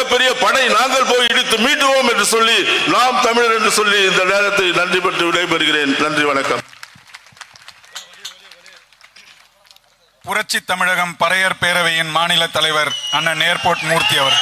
மிகப்பெரிய படை நாங்கள் போய் இடித்து மீட்டுவோம் என்று சொல்லி நாம் தமிழர் என்று சொல்லி இந்த நேரத்தை நன்றி பெற்று விடைபெறுகிறேன். நன்றி, வணக்கம். புரட்சி தமிழகம் பறையர் பேரவையின் மாநில தலைவர் அண்ணன் ஏர்போர்ட் மூர்த்தி அவர்.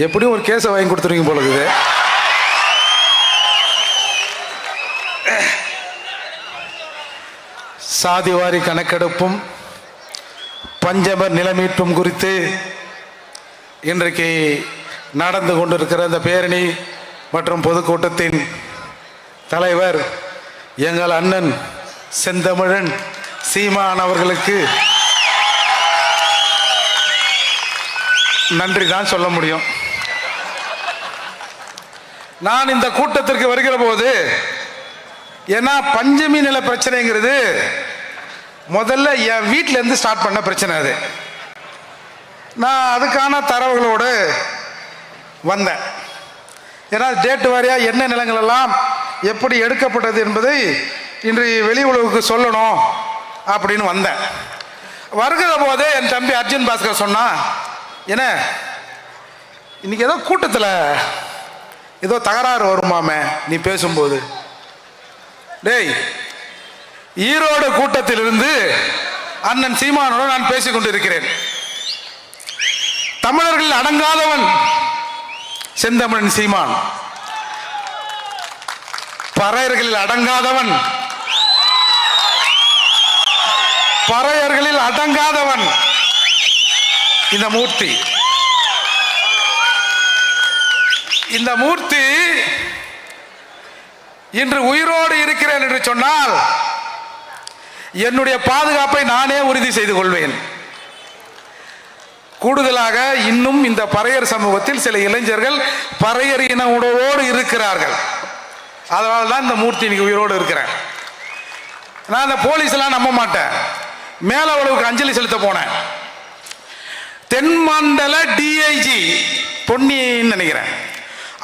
எப்படியும் ஒரு கேஸை வாங்கி கொடுத்துருவீங்க போல இருக்குது. சாதிவாரி கணக்கெடுப்பும் பஞ்சமர் நிலமீட்டும் குறித்து இன்றைக்கு நடந்து கொண்டிருக்கிற இந்த பேரணி மற்றும் பொதுக்கூட்டத்தின் தலைவர் எங்கள் அண்ணன் செந்தமிழன் சீமான் அவர்களுக்கு நன்றி தான் சொல்ல முடியும். நான் இந்த கூட்டத்திற்கு வருகிற போது, ஏன்னா பஞ்சமி நில பிரச்சனைங்கிறது முதல்ல என் வீட்டில இருந்து ஸ்டார்ட் பண்ண பிரச்சனை. அது நான் அதுக்கான தரவுகளோடு வந்தேன். ஏன்னா டேட்டு வாரியா என்ன நிலங்கள் எல்லாம் எப்படி எடுக்கப்பட்டது என்பதை இன்று வெளி உலகுக்கு சொல்லணும் அப்படின்னு வந்தேன். வருகிற போதே என் தம்பி அர்ஜுன் பாஸ்கர் சொன்னா, என்ன இன்னைக்கு ஏதோ கூட்டத்தில் ஏதோ தகராறு வருமாமே நீ பேசும்போது. டேய், ஈரோடு கூட்டத்தில் இருந்து அண்ணன் சீமானோடு நான் பேசிக் கொண்டிருக்கிறேன். தமிழர்கள் அடங்காதவன் செந்தமிழன் சீமான், பறையர்களில் அடங்காதவன், பறையர்களில் அடங்காதவன் இந்த மூர்த்தி. இந்த மூர்த்தி இன்று உயிரோடு இருக்கிறேன் என்று சொன்னால் என்னுடைய பாதுகாப்பை நானே உறுதி செய்து கொள்வேன். கூடுதலாக இன்னும் இந்த பறையர் சமூகத்தில் சில இளைஞர்கள் பறையர் இன உணர்வோடு இருக்கிறார்கள். அதனால தான் இந்த மூர்த்தி இன்னைக்கு உயிரோடு இருக்கிறேன். நான் இந்த போலீஸ் எல்லாம் நம்ப மாட்டேன். மேலவளவுக்கு அஞ்சலி செலுத்த போனேன். தென்மண்டல டிஐஜி பொன்னின்னு நினைக்கிறேன்,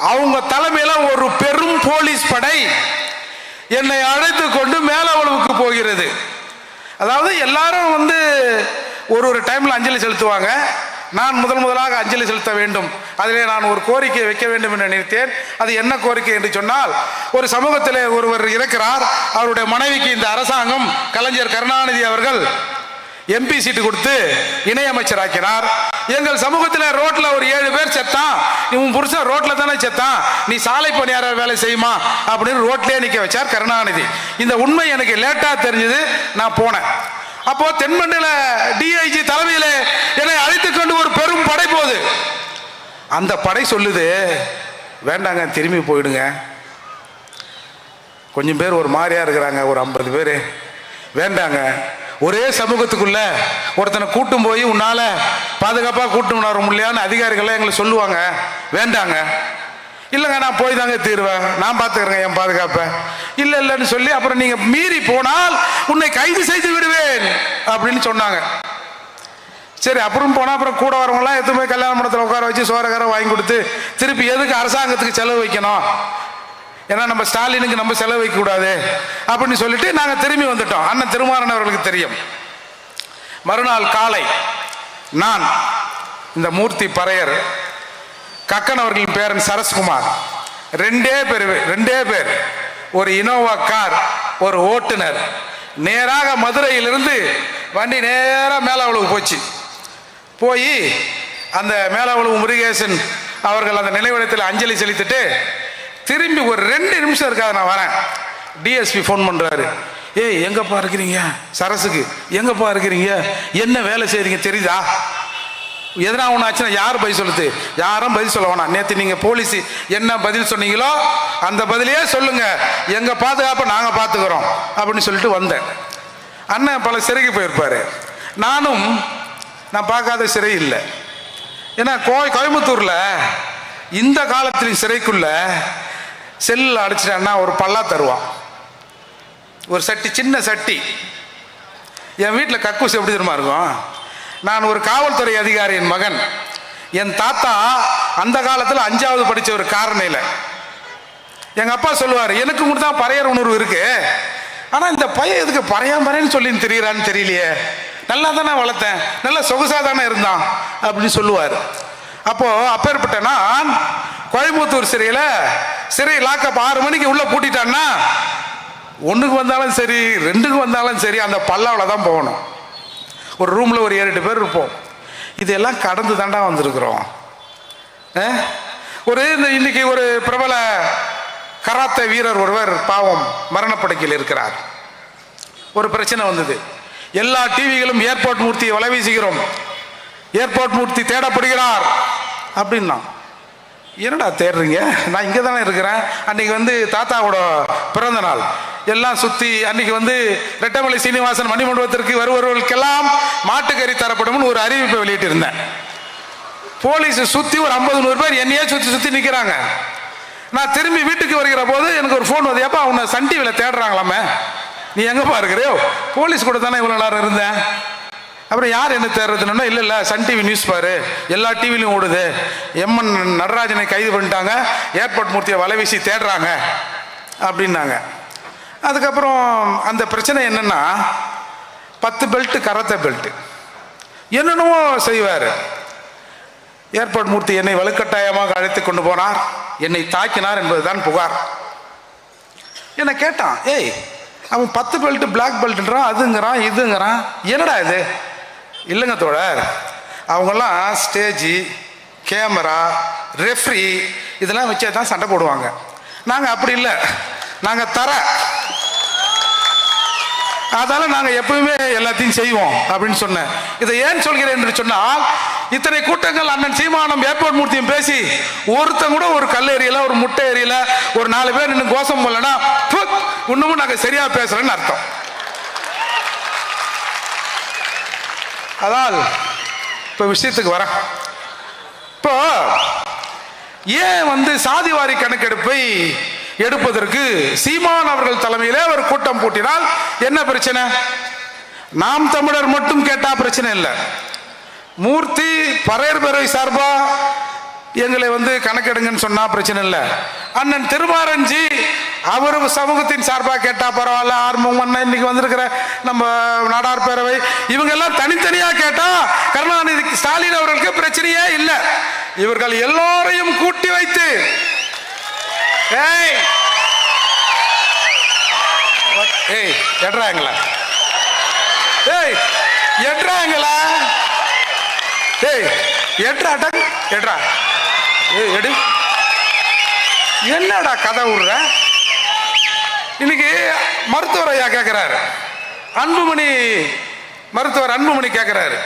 அவங்க தலைமையில ஒரு பெரும் போலீஸ் படை என்னை அழைத்து கொண்டு மேலவளவுக்கு போகிறது. அதாவது எல்லாரும் ஒரு டைம்ல அஞ்சலி செலுத்துவாங்க. நான் முதலாக அஞ்சலி செலுத்த வேண்டும். அதிலே நான் ஒரு கோரிக்கை வைக்க வேண்டும் என்று நினைத்தேன். அது என்ன கோரிக்கை என்று சொன்னால், ஒரு சமூகத்தில் ஒருவர் இருக்கிறார். அவருடைய மனைவிக்கு இந்த அரசாங்கம் கலைஞர் கருணாநிதி அவர்கள் எம்பி சீட்டு கொடுத்து இணையமைச்சராக்கிறார். எங்கள் சமூகத்தில் ரோட்ல ஒரு 7 பேர் செத்தான். இவன் புருஷன் ரோட்ல தானே செத்தான், நீ சாலை பணியாளர் வேலை செய்யுமா அப்படின்னு ரோட்லயே நிக்க வச்சார் கருணாநிதி. இந்த உண்மை எனக்கு லேட்டா தெரிஞ்சது. நான் போனேன். அப்போ தென்மண்டல டிஐஜி தலைமையில என்னை அழைத்துக் கொண்டு ஒரு பெரும் படை போகுது. அந்த படை சொல்லுது, வேண்டாங்க திரும்பி போயிடுங்க. கொஞ்சம் பேர் ஒரு மாதிரியா இருக்கிறாங்க, ஒரு 50 பேர், வேண்டாங்க. ஒரே சமூகத்துக்குள்ள ஒருத்தனை கூட்டும் போய் உன்னால பாதுகாப்பா கூட்டும் வர முடியலையான்னு அதிகாரிகள் எங்களை சொல்லுவாங்க, வேண்டாங்க. இல்லைங்க நான் போய் தாங்க தீருவேன், நான் பார்த்துக்கிறேங்க என் பாதுகாப்பை. இல்லைன்னு சொல்லி அப்புறம் நீங்க மீறி போனால் உன்னை கைது செய்து விடுவேன் அப்படின்னு சொன்னாங்க. சரி, அப்புறம் போனா அப்புறம் கூட வரவங்களாம் எத்தனை போய் கல்யாண மண்டபத்தில் உட்கார வச்சு சோரகாரம் வாங்கி கொடுத்து திருப்பி எதுக்கு அரசாங்கத்துக்கு செலவு வைக்கணும், ஏன்னா நம்ம ஸ்டாலினுக்கு நம்ம செலவு வைக்க கூடாது அப்படின்னு சொல்லிட்டு நாங்க திரும்பி வந்துட்டோம். அண்ணன் திருமாறன் அவர்களுக்கு தெரியும். மறுநாள் காலை நான், இந்த மூர்த்தி பறையர், கக்கன் அவர்களின் பேரன் சரஸ்குமார், ரெண்டே பேர், ஒரு இனோவா கார், ஒரு ஓட்டுநர், நேராக மதுரையிலிருந்து வண்டி நேராக மேலாவளவுக்கு போச்சு. போய் அந்த மேலாவளவு முருகேசன் அவர்கள் அந்த நினைவிடத்தில் அஞ்சலி செலுத்திட்டு திரும்பி ஒரு 2 நிமிஷம் இருக்காது நான் வரேன். டிஎஸ்பி ஃபோன் பண்றாரு, ஏய் எங்கப்பா இருக்கிறீங்க, சரசுக்கு எங்கப்பா இருக்கிறீங்க, என்ன வேலை செய்றீங்க தெரியுதா, எதனா ஒன்று ஆச்சுன்னா யார் பதில் சொல்லுது, யாரும் பதில் சொல்ல வேணாம், நேற்று நீங்க போலீஸ் என்ன பதில் சொன்னீங்களோ அந்த பதிலையே சொல்லுங்க, எங்க பாதுகாப்பை நாங்க பார்த்துக்கிறோம் அப்படின்னு சொல்லிட்டு வந்தேன். அண்ணன் பல சிறைக்கு போயிருப்பாரு, நான் பார்க்காத சிறை இல்லை. ஏன்னா கோயம்புத்தூர்ல இந்த காலத்திலையும் சிறைக்குள்ள செல்லில் அடிச்சிட்டான்னா ஒரு பல்லா தருவான், ஒரு சட்டி, சின்ன சட்டி. என் வீட்டில் கக்கூஸ் எப்படி தெரியுமா இருக்கும்? நான் ஒரு காவல்துறை அதிகாரியின் மகன். என் தாத்தா அந்த காலத்தில் 5வது படித்த ஒரு காரணையில். எங்கள் அப்பா சொல்லுவார், எனக்கு கூட தான் பறையர் உணர்வு இருக்கு, ஆனால் இந்த பையன் எதுக்கு பறையாமறேன்னு சொல்லி தெரியுறான்னு தெரியலையே, நல்லா தானே வளர்த்தேன், நல்லா சொகுசாக தானே இருந்தான் அப்படின்னு சொல்லுவார். அப்போது அப்பேற்பட்ட நான் கோயம்புத்தூர் சிறையில் சிறை லாக்கப் 6 மணிக்கு உள்ளே பூட்டிட்டான்னா 1க்கு வந்தாலும் சரி 2க்கு வந்தாலும் சரி அந்த பல்லாவில் தான் போகணும். ஒரு ரூமில் ஒரு 7-8 பேர் இருப்போம். இதெல்லாம் கடந்து தாண்டா வந்திருக்கிறோம். இன்னைக்கு ஒரு பிரபல கராத்தே வீரர் ஒருவர் பாவம் மரணப்படுக்கையில் இருக்கிறார். ஒரு பிரச்சனை வந்தது. எல்லா டிவிகளும் ஏர்போர்ட் மூர்த்தியை வலை வீசுகிறோம், ஏர்போர்ட் மூர்த்தி தேடப்படுகிறார் அப்படின்னா. என்னடா தேடுறீங்க? நான் இங்கே தானே இருக்கிறேன். அன்னைக்கு தாத்தாவோட பிறந்த நாள் எல்லாம் சுற்றி அன்னைக்கு ரெட்டமலை சீனிவாசன் மணிமண்டபத்திற்கு வருபவர்களுக்கெல்லாம் மாட்டுக்கறி தரப்படும் ஒரு அறிவிப்பை வெளியிட்டு இருந்தேன். போலீஸ் சுற்றி ஒரு 50-100 பேர் என்னையே சுற்றி நிற்கிறாங்க. நான் திரும்பி வீட்டுக்கு வருகிற போது எனக்கு ஒரு ஃபோன் வந்து, ஏப்பா உன்னை சன் டிவியில் தேடுறாங்களாமே, நீ எங்கப்பா இருக்கிறியோ? போலீஸ் கூட தானே இவ்வளோ நேரம் இருந்தேன். அப்புறம் யார் என்ன தேடுறதுன்னா, இல்லை சன் டிவி நியூஸ் பாரு, எல்லா டிவிலையும் ஓடுது, எம்என் நடராஜனை கைது பண்ணிட்டாங்க, ஏர்போர்ட் மூர்த்தியை வலை வீசி தேடுறாங்க அப்படின்னாங்க. அதுக்கப்புறம் அந்த பிரச்சனை என்னன்னா, 10 பெல்ட் கராத்தே பெல்ட் என்னென்னவோ செய்வார். ஏர்போர்ட் மூர்த்தி என்னை வலுக்கட்டாயமாக அழைத்து கொண்டு போனார், என்னை தாக்கினார் என்பதுதான் புகார். என்ன கேட்டான், ஏய் அவன் 10 பெல்ட் பிளாக் பெல்ட்ன்றான், அதுங்கிறான் இதுங்கிறான், என்னடா இது? இல்லைங்க தோழர், அவங்கெல்லாம் ஸ்டேஜி, கேமரா, ரெஃப்ரி இதெல்லாம் வச்சே தான் சண்டை போடுவாங்க. நாங்கள் அப்படி இல்லை, நாங்கள் அதால நாங்கள் எப்பவுமே எல்லாத்தையும் செய்வோம் அப்படின்னு சொன்னேன். இதை ஏன் சொல்கிறேன் என்று சொன்னால், இத்தனை கூட்டங்கள் அண்ணன் சீமானம் ஏர்போர்ட் மூர்த்தியும் பேசி ஒருத்தன் கூட ஒரு கல் எறியல, ஒரு முட்டை எறியல, ஒரு 4 பேர் இன்னும் கோஷம் போடலன்னா இன்னமும் நாங்கள் சரியா பேசுறேன்னு அர்த்தம். அதால் இப்போ விஷயத்துக்கு வர, இப்போ ஏன் சாதிவாரி கணக்கெடுப்பை எடுப்பதற்கு சீமான் அவர்கள் தலைமையிலே ஒரு கூட்டம் கூட்டினால் என்ன பிரச்சனை? நாம் தமிழர் மட்டும் கேட்டா பிரச்சனை இல்லை. மூர்த்தி பறையர் பேரவை சார்பா எங்களை கணக்கெடுங்கன்னு சொன்னா பிரச்சனை இல்லை. அண்ணன் திருமாரஞ்சி அவர் சமூகத்தின் சார்பா கேட்டா பரவாயில்ல. ஆர்வம் இன்னைக்கு வந்திருக்கிற நம்ம நாடார் பேரவை இவங்க எல்லாம் தனித்தனியா கேட்டா கருணாநிதி ஸ்டாலின் அவர்களுக்கு பிரச்சனையே இல்லை. இவர்கள் எல்லோரையும் கூட்டி வைத்து எட்றாங்களா எட்ரா எடு, என்னடா கதை விடுற? இன்னைக்கு மருத்துவர் ஐயா கேட்கிறாரு, அன்புமணி மருத்துவர் அன்புமணி கேட்கிறாரு,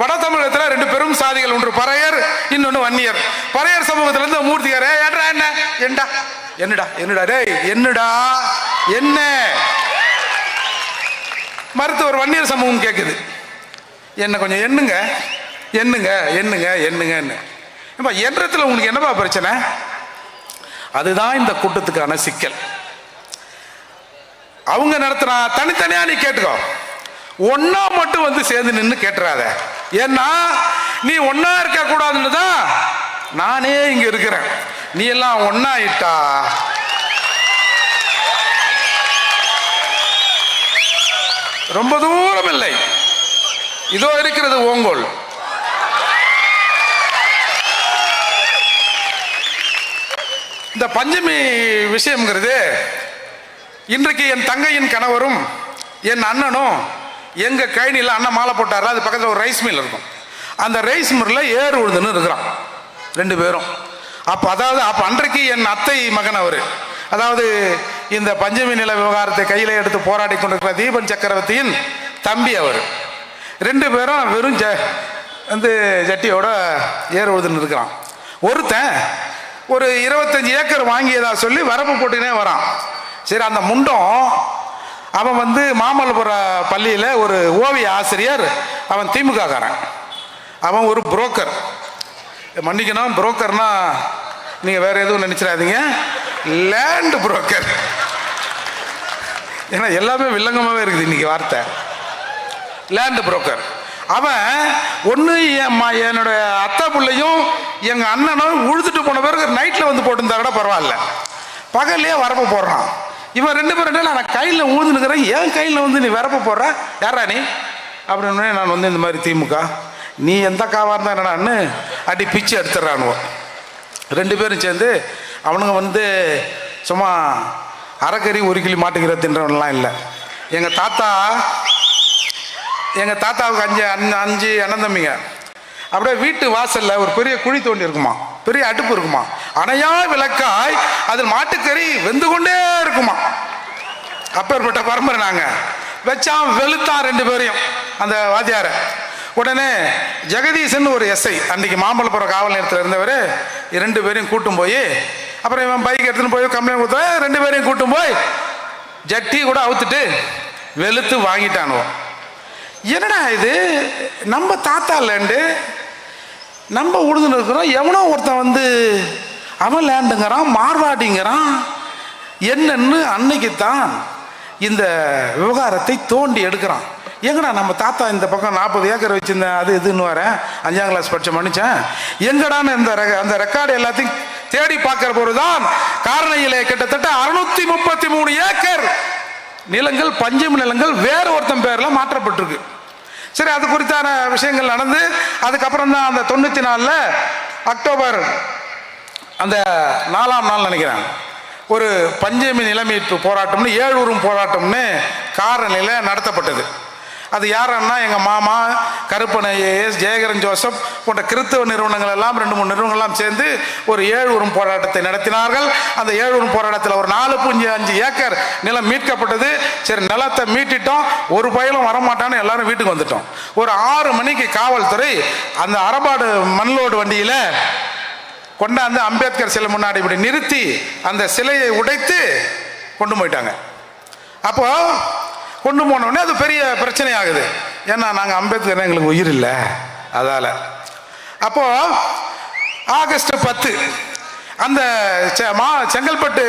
வட தமிழகத்தில் 2 பெரும் சாதிகள், ஒன்று பறையர், இன்னொன்று வன்னியர். பறையர் சமூகத்திலிருந்து மூர்த்தியார் ஏற்றா என்ன என்னடா என்னடா என்னடா டேய் என்னடா என்ன? மருத்துவர் வன்னியர் சமூகம் கேட்குது, என்ன கொஞ்சம் எண்ணுங்க எண்ணுங்க எண்ணுங்க எண்ணுங்க. எண்ணத்தில் உங்களுக்கு என்னப்பா பிரச்சனை? அதுதான் இந்த கூட்டத்துக்கான சிக்கல். அவங்க நடத்துறா தனித்தனியா நீ கேட்டுக்கோ, ஒன்னா மட்டும் சேர்ந்து நின்று கேட்டுறாத. ஏன்னா நீ ஒன்னா இருக்க கூடாதுன்னு தான் நானே இங்க இருக்கிறேன். நீ எல்லாம் ஒன்னா இட்டா ரொம்ப தூரம் இல்லை, இதோ இருக்கிறது ஓங்கோல். இந்த பஞ்சமி விஷயம்ங்கிறது இன்றைக்கு என் தங்கையின் கணவரும் என் அண்ணனும் எங்க கைனியில் அண்ணன் மாலை போட்டார், அது பக்கத்தில் ஒரு ரைஸ் மில் இருக்கும், அந்த ரைஸ் மில்லில் ஏறு உழுதுன்னு இருக்கிறான் 2 பேரும். அப்போ அப்போ அன்றைக்கு என் அத்தை மகன் அவர், அதாவது இந்த பஞ்சமி நில விவகாரத்தை கையில் எடுத்து போராடி கொண்டிருக்கிற தீபன் சக்கரவர்த்தியின் தம்பி அவர். 2 பேரும் வெறும் ஜட்டியோட ஏறு உழுதுன்னு இருக்கிறான். ஒருத்தன் ஒரு 25 ஏக்கர் வாங்கியதா சொல்லி வரப்பு போட்டுனே வரான். சரி, அந்த முண்டம் அவன் மாமல்லபுர பள்ளியில் ஒரு ஓவிய ஆசிரியர், அவன் திமுக காரன், அவன் ஒரு புரோக்கர், மன்னிக்கணும், புரோக்கர்னா நீங்கள் வேற எதுவும் நினச்சிடாதீங்க, லேண்ட் புரோக்கர். ஏன்னா எல்லாமே வில்லங்கமாகவே இருக்குது இன்னைக்கு வார்த்தை. Land broker. அவன் ஒன்று என்னோட அத்தா பிள்ளையும் எங்கள் அண்ணனும் உழுதுட்டு போன பிறகு நைட்டில் வந்து போட்டிருந்தா கூட பரவாயில்ல, பகல்லையே வரப்ப போடுறான். இவன் 2 பேரும் நான் கையில் உழுதுனுக்கிறேன், என் கையில் வந்து நீ வரப்ப போடுற, யாரா நீ அப்படின்னு. நான் வந்து இந்த மாதிரி திமுக, நீ எந்த காவாக இருந்தா என்னடான்னு அடி பிச்சு எடுத்துடுறானுவோம். 2 பேரும் சேர்ந்து அவனுங்க வந்து சும்மா அரைக்கறி 1 கிளி மாட்டுக்கிற தின்றவன்லாம் இல்லை. எங்கள் தாத்தாவுக்கு 5 அண்ணன் தம்பிங்க. அப்படியே வீட்டு வாசலில் ஒரு பெரிய குழி தோண்டி இருக்குமா, பெரிய அடுப்பு இருக்குமா, அணையா விளக்காய் அதில் மாட்டுக்கறி வெந்து கொண்டே இருக்குமா. அப்பேற்பட்ட பரம்பரை நாங்கள். வச்சான் வெளுத்தான் 2 பேரையும் அந்த வாத்தியார. உடனே ஜெகதீசன் ஒரு எஸ்ஐ அன்றைக்கி மாமல்லபுரம் காவல் நிலையத்தில் இருந்தவர் 2 பேரையும் கூட்டும் போய், அப்புறம் இவன் பைக் எடுத்துன்னு போய் கம்ப்ளைண்ட் கொடுத்தா 2 பேரையும் கூட்டும் போய் ஜட்டி கூட அவுத்துட்டு வெளுத்து வாங்கிட்டானுவோம். என்னடா இது, நம்ம தாத்தா லேண்டு நம்ம உழுதுன்னு இருக்கிறோம், எவனோ ஒருத்தன் வந்து அவன் லேண்டுங்கிறான், மார்வாடிங்கிறான். என்னன்னு அன்னைக்குத்தான் இந்த விவகாரத்தை தோண்டி எடுக்கிறான். எங்கடா நம்ம தாத்தா இந்த பக்கம் 40 ஏக்கர் வச்சிருந்தேன், அது இதுன்னு வரேன், 5ஆம் கிளாஸ் படிச்ச மனுஷன், எங்கடான்னு அந்த ரெக்கார்டு எல்லாத்தையும் தேடி பார்க்கிற போதுதான் காரணையிலே கிட்டத்தட்ட 633 ஏக்கர் நிலங்கள், பஞ்சமி நிலங்கள் வேற ஒருத்தன் பேர்ல மாற்றப்பட்டிருக்கு. சரி, அது குறித்தான விஷயங்கள் நடந்து அதுக்கப்புறம் தான் அந்த 94 அக்டோபர் அந்த 4ஆம் நாள் நினைக்கிறேன், ஒரு பஞ்சமி நிலமீட்பு போராட்டம்னு ஏழூரும் போராட்டம்னு காரணியில் நடத்தப்பட்டது. அது யாருன்னா எங்கள் மாமா கருப்பன் ஐஏஎஸ், ஜெயகரன் ஜோசப் போன்ற கிறிஸ்தவ நிறுவனங்கள் எல்லாம் 2-3 நிறுவனங்கள்லாம் சேர்ந்து ஒரு ஏழூரும் போராட்டத்தை நடத்தினார்கள். அந்த ஏழூரும் போராட்டத்தில் ஒரு 4.5 ஏக்கர் நிலம் மீட்கப்பட்டது. சரி, நிலத்தை மீட்டிட்டோம், ஒரு பயலும் வரமாட்டான்னு எல்லாரும் வீட்டுக்கு வந்துட்டோம். ஒரு 6 மணிக்கு காவல்துறை அந்த அரபாடு மண்லோடு வண்டியில் கொண்டாந்து அம்பேத்கர் சிலை முன்னாடி இப்படி நிறுத்தி அந்த சிலையை உடைத்து கொண்டு போயிட்டாங்க. அப்போ கொண்டு போனோடனே அது பெரிய பிரச்சனை ஆகுது. ஏன்னா நாங்கள் அம்பேத்கர் எங்களுக்கு உயிர் இல்லை, அதால். அப்போ ஆகஸ்ட் 10 அந்த செங்கல்பட்டு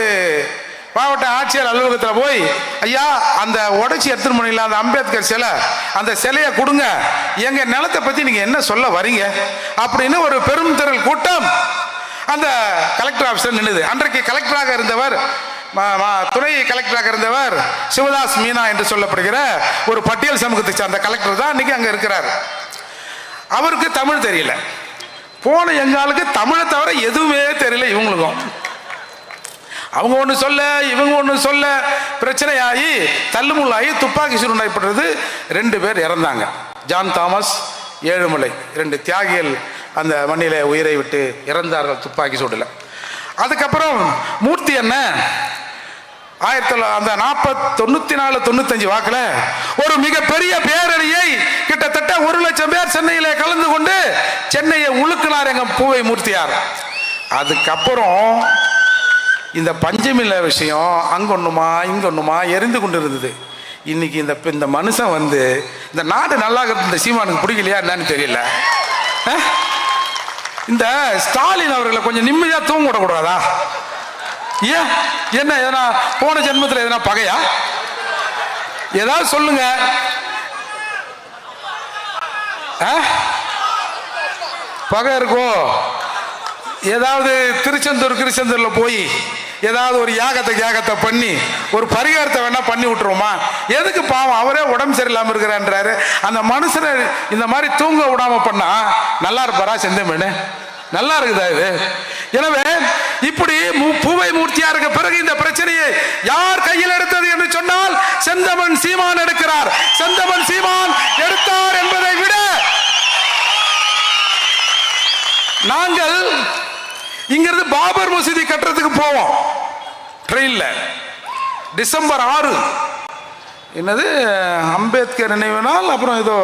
மாவட்ட ஆட்சியர் அலுவலகத்தில் போய், ஐயா அந்த உடைச்சி எடுத்துட்டு போனீங்களா அந்த அம்பேத்கர் சிலை, அந்த சிலையை கொடுங்க, எங்கள் நிலத்தை பற்றி நீங்கள் என்ன சொல்ல வரீங்க அப்படின்னு ஒரு பெரும் திரள் கூட்டம் அந்த கலெக்டர் ஆஃபீஸர் நின்றுது. அன்றைக்கு கலெக்டராக இருந்தவர், துணை கலெக்டராக இருந்தவர் சிவதாஸ் மீனா என்று சொல்லப்படுகிற ஒரு பட்டியல் சமூகத்தை சார்ந்த கலெக்டர் தான் இன்னைக்கு அங்கே இருக்கிறார். அவருக்கு தமிழ் தெரியல. போன எங்காலுக்கு தமிழை தவிர எதுவுமே தெரியல இவங்களுக்கும். அவங்க ஒன்று சொல்ல இவங்க ஒன்று சொல்ல பிரச்சனையாகி தள்ளுமுள்ளாகி துப்பாக்கி சூடு நடைபெற்றது. 2 பேர் இறந்தாங்க. ஜான் தாமஸ், ஏழுமலை 2 தியாகிகள் அந்த மண்ணில உயிரை விட்டு இறந்தார்கள் துப்பாக்கி சூடுல. அதுக்கப்புறம் மூர்த்தி என்ன 1994-95 வாக்குல ஒரு மிகப்பெரிய பேரணியை கிட்டத்தட்ட 1 லட்சம் பேர் சென்னையில கலந்து கொண்டு சென்னையை உழுக்கினார் எங்க பூவை மூர்த்தியார். அதுக்கப்புறம் இந்த பஞ்சமில்ல விஷயம் அங்கொன்னுமா இங்கொன்னுமா எரிந்து கொண்டு இருந்தது. இன்னைக்கு இந்த மனுஷன் வந்து இந்த நாடு நல்லா இந்த சீமானுக்கு பிடிக்கலையா என்னன்னு தெரியல. இந்த ஸ்டாலின் அவர்களை கொஞ்சம் நிம்மதியா தூங்க விடக்கூடாதா? ஏன் என்ன எதனா போன ஜென்மத்தில் எதனா பகையா? ஏதாவது சொல்லுங்க. பகை இருக்கோ? ஏதாவது திருச்செந்தூர்ல போய் ஏதாவது ஒரு யாகத்தை பண்ணி ஒரு பரிகாரத்தை வேணா பண்ணி விட்டுருவோமா? எதுக்கு பாவம், அவரே உடம்பு சரியில்லாம இருக்கிறான்றாரு. அந்த மனுஷனை இந்த மாதிரி தூங்க விடாம பண்ணா நல்லா இருப்பாரா? செந்தமிழ் நல்லா இருக்குதா இது? எனவே இப்படி பூவை மூர்த்தியாருக்கு பிறகு இந்த பிரச்சனையை யார் கையில் எடுத்தது என்று சொன்னால் செந்தமன் சீமான் எடுக்கிறார். செந்தமன் சீமான் எடுத்தார் என்பதை விட நாங்கள் இங்கிருந்து பாபர் மசூதி கட்டுறதுக்கு போவோம் ட்ரெயின்ல. டிசம்பர் 6 என்னது அம்பேத்கர் நினைவு நாள், அப்புறம் ஏதோ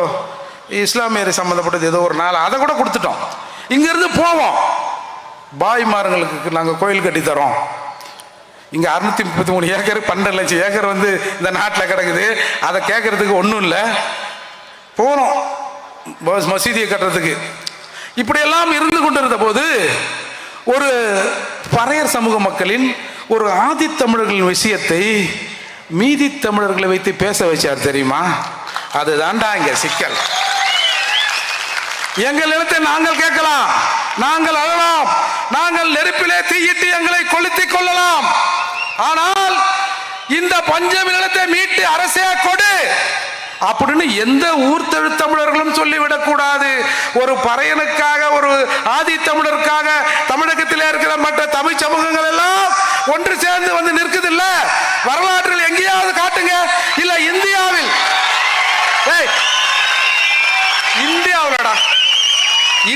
இஸ்லாமியர் சம்பந்தப்பட்டது ஏதோ ஒரு நாள், அதை கூட கொடுத்துட்டோம். இங்கிருந்து போவோம். பாய்மார்களுக்கு நாங்கள் கோயில் கட்டி தரோம். இங்கே 633 ஏக்கர் 12 லட்சம் ஏக்கர் வந்து இந்த நாட்டில் கிடக்குது. அதை கேட்கறதுக்கு ஒன்றும் இல்லை. போகிறோம் மசூதியை கட்டுறதுக்கு. இப்படியெல்லாம் இருந்து கொண்டிருந்த போது ஒரு பறையர் சமூக மக்களின் ஒரு ஆதித்தமிழர்களின் விஷயத்தை மீதி தமிழர்களை வைத்து பேச வச்சார் தெரியுமா? அதுதான்டா இங்க சிக்கல். எங்கள் நிலத்தை நாங்கள் கேட்கலாம், நாங்கள் அழலாம், நாங்கள் நெருப்பிலே தீயிட்டு எங்களை கொளுத்திக் கொள்ளலாம். ஆனால் இந்த பஞ்சமி நிலத்தை மீட்டு அரசே கொடு அப்படின்னு எந்த ஊர் தமிழர்களும் சொல்லிவிடக் கூடாது. ஒரு பறையனுக்காக, ஒரு ஆதி தமிழருக்காக தமிழகத்தில் இருக்கிற மற்ற தமிழ் சமூகங்கள் எல்லாம் ஒன்று சேர்ந்து வந்து நிற்குது இல்ல? வரலாற்றில் எங்கேயாவது காட்டுங்க. இல்ல இந்தியாவில்,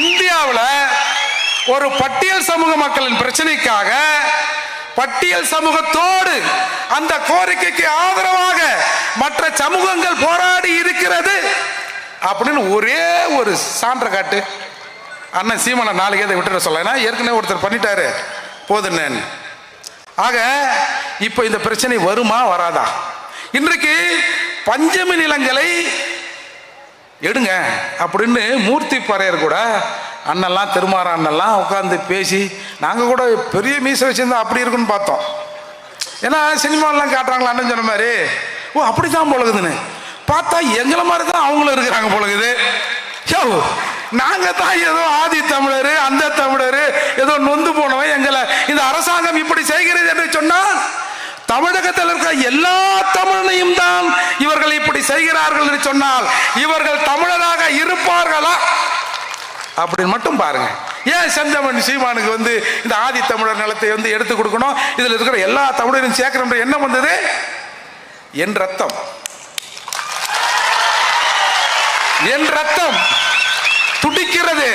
இந்தியாவில் ஒரு பட்டியல் சமூக மக்களின் பிரச்சனைக்காக பட்டியல் சமூகத்தோடு அந்த கோரிக்கைக்கு ஆதரவாக மற்ற சமூகங்கள் போராடி இருக்கிறது அப்படின்னு ஒரே ஒரு சான்ற காட்டு. அண்ணன் சீமான நாளைக்கு அதை விட்டுற சொல்ல, ஏற்கனவே ஒருத்தர் பண்ணிட்டாரு போதுன்னு. ஆக இப்ப இந்த பிரச்சனை வருமா வராதா? இன்றைக்கு பஞ்சமி நிலங்களை எடுங்க அப்படின்னு மூர்த்தி பறையர் கூட அண்ணெல்லாம் திருமாற அண்ணெல்லாம் உட்காந்து பேசி, நாங்கள் கூட பெரிய மீசை வச்சிருந்தா அப்படி இருக்குன்னு பார்த்தோம். ஏன்னா சினிமாலாம் காட்டுறாங்களா அண்ணன் சொன்ன மாதிரி, ஓ அப்படித்தான் போலகுதுன்னு பார்த்தா எங்களை மாதிரி தான் அவங்களும் இருக்கிறாங்க போலகுது. நாங்க தான் ஏதோ ஆதி தமிழர், அந்த தமிழர் ஏதோ நொந்து போனவன் எங்களை இந்த அரசாங்கம் இப்படி செய்கிறது என்று சொன்னால், தமிழகத்தில் இருக்கிற எல்லா தமிழனையும் தான் இவர்கள் இப்படி செய்கிறார்கள் என்று சொன்னால் இவர்கள் தமிழராக இருப்பார்களா அப்படின்னு மட்டும் பாருங்க. ஏன் செந்தமன் சீமானுக்கு வந்து இந்த ஆதி தமிழர் நிலத்தை வந்து எடுத்து கொடுக்கணும், இதுல இருக்கிற எல்லா தமிழரையும் சேர்க்கிற எண்ணம் வந்தது? என் ரத்தம், என் ரத்தம் துடிக்கிறது,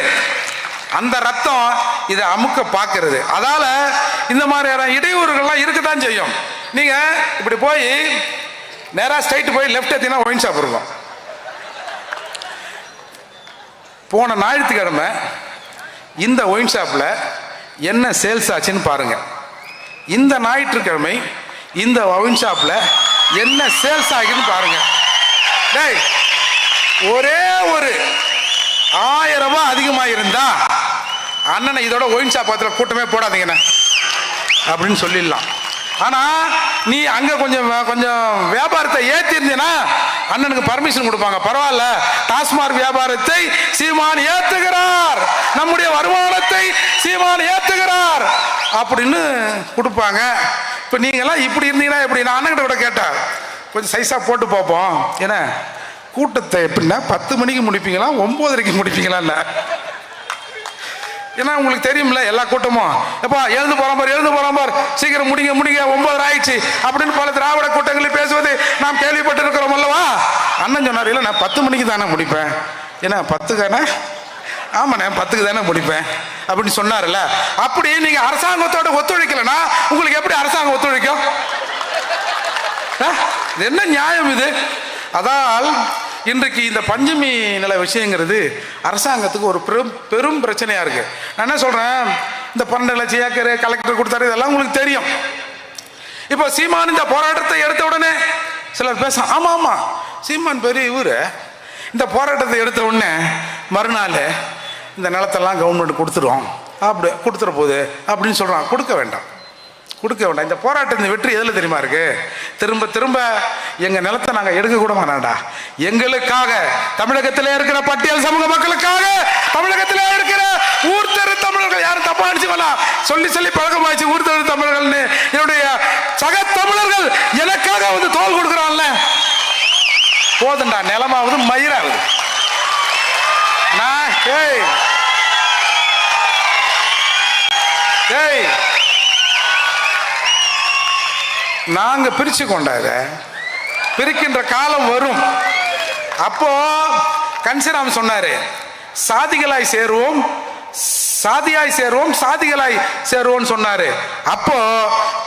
அந்த ரத்தம் இதை அமுக்க பார்க்கிறது. அதால இந்த மாதிரியான இடையூறுகள்லாம் இருக்கத்தான் செய்யும். நீங்க இப்படி போய் நேரா ஸ்ட்ரைட் போய் லெஃப்ட் எடுத்தீங்கன்னா ஒயின் ஷாப் இருக்கும். போன ஞாயிற்றுக்கிழமை இந்த ஒயின் ஷாப்பில் என்ன சேல்ஸ் ஆச்சுன்னு பாருங்க. இந்த ஞாயிற்றுக்கிழமை இந்த ஒயின் ஷாப்பில் என்ன சேல்ஸ் ஆகுன்னு பாருங்க. டேய், ஒரே ஒரு 1000 ரூபாய் அதிகமாக இருந்தா அண்ணனை இதோட ஒயின் ஷாப் பக்கத்தில் கூட்டமே போடாதீங்கண்ணே அப்படின்னு சொல்லிடலாம். ஆனா நீ அங்க கொஞ்சம் வியாபாரத்தை ஏத்திருந்தீங்கன்னா அண்ணனுக்கு பர்மிஷன் கொடுப்பாங்க. பரவாயில்ல, டாஸ்மாக் வியாபாரத்தை சீமான் ஏத்துகிறார், நம்முடைய வருமானத்தை சீமான் ஏத்துகிறார் அப்படின்னு கொடுப்பாங்க. இப்ப நீங்க எல்லாம் இப்படி இருந்தீங்கன்னா எப்படி? நான் அண்ணன் கிட்ட கூட கேட்டேன், கொஞ்சம் சைஸா போட்டு பார்ப்போம். ஏன்னா கூட்டத்தை எப்படின்னா 10 மணிக்கு முடிப்பீங்களா 9:30க்கு முடிப்பீங்களா? ஏன்னா உங்களுக்கு தெரியும்ல எல்லா கூட்டமும் எப்பா எழுந்து போறான் பார் சீக்கிரம் முடிங்க 9 ஆயிடுச்சு அப்படின்னு பல திராவிட கூட்டங்களில் பேசுவது நாம் கேள்விப்பட்டு இருக்கிறோம் அல்லவா? அண்ணன் சொன்னார், இல்லை நான் 10 மணிக்கு தானே முடிப்பேன். ஏன்னா 10க்கானே? ஆமாண்ணே 10க்கு தானே முடிப்பேன் அப்படின்னு சொன்னார்ல. அப்படி நீங்க அரசாங்கத்தோட ஒத்துழைக்கலன்னா உங்களுக்கு எப்படி அரசாங்கம் ஒத்துழைக்கும்? இது என்ன நியாயம் இது? அதால் இன்றைக்கு இந்த பஞ்சமி நில விஷயங்கிறது அரசாங்கத்துக்கு ஒரு பெரும் பிரச்சனையா இருக்கு. நான் என்ன சொல்றேன், இந்த 12 லட்சம் ஏக்கர் கலெக்டர் கொடுத்தாரு, இதெல்லாம் உங்களுக்கு தெரியும். இப்போ சீமான் இந்த போராட்டத்தை எடுத்த உடனே சிலர் பேச, ஆமா ஆமா சீமான் பெரிய இவரு, இந்த போராட்டத்தை எடுத்த உடனே மறுநாள் இந்த நிலத்தெல்லாம் கவர்மெண்ட் கொடுத்துரும், அப்படி கொடுத்துற போகுது அப்படின்னு சொல்றான். கொடுக்க வேண்டாம். இந்த போராட்டத்தின் வெற்றி எதுல தெரியுமா இருக்கு? திரும்ப திரும்ப எங்க நிலத்தை நாங்க எடுக்க கூட மாட்டாண்டா, எங்களுக்காக, தமிழகத்திலே இருக்கிற பட்டியல் சமூக மக்களுக்காக, தமிழகத்திலே இருக்கிற ஊர்த்தெரு தமிழர்கள், யாரும் தப்பா அடிச்சு வேணாம், சொல்லி பழக்கமாச்சு ஊர்த்தெரு தமிழர்கள்னு, என்னுடைய சக தமிழர்கள் எனக்காக வந்து தோல் கொடுக்குறான்ல, போதுண்டா, நிலமாவது மயிராகுது. நான் நாங்க பிரிச்சு கொண்டாத பிரிக்கின்ற காலம் வரும். அப்போ கன்சிராம் சொன்னாரு, சாதிகளாய் சேருவோம், சாதியாய் சேருவோம், சாதிகளாய் சேருவோம் சொன்னாரு. அப்போ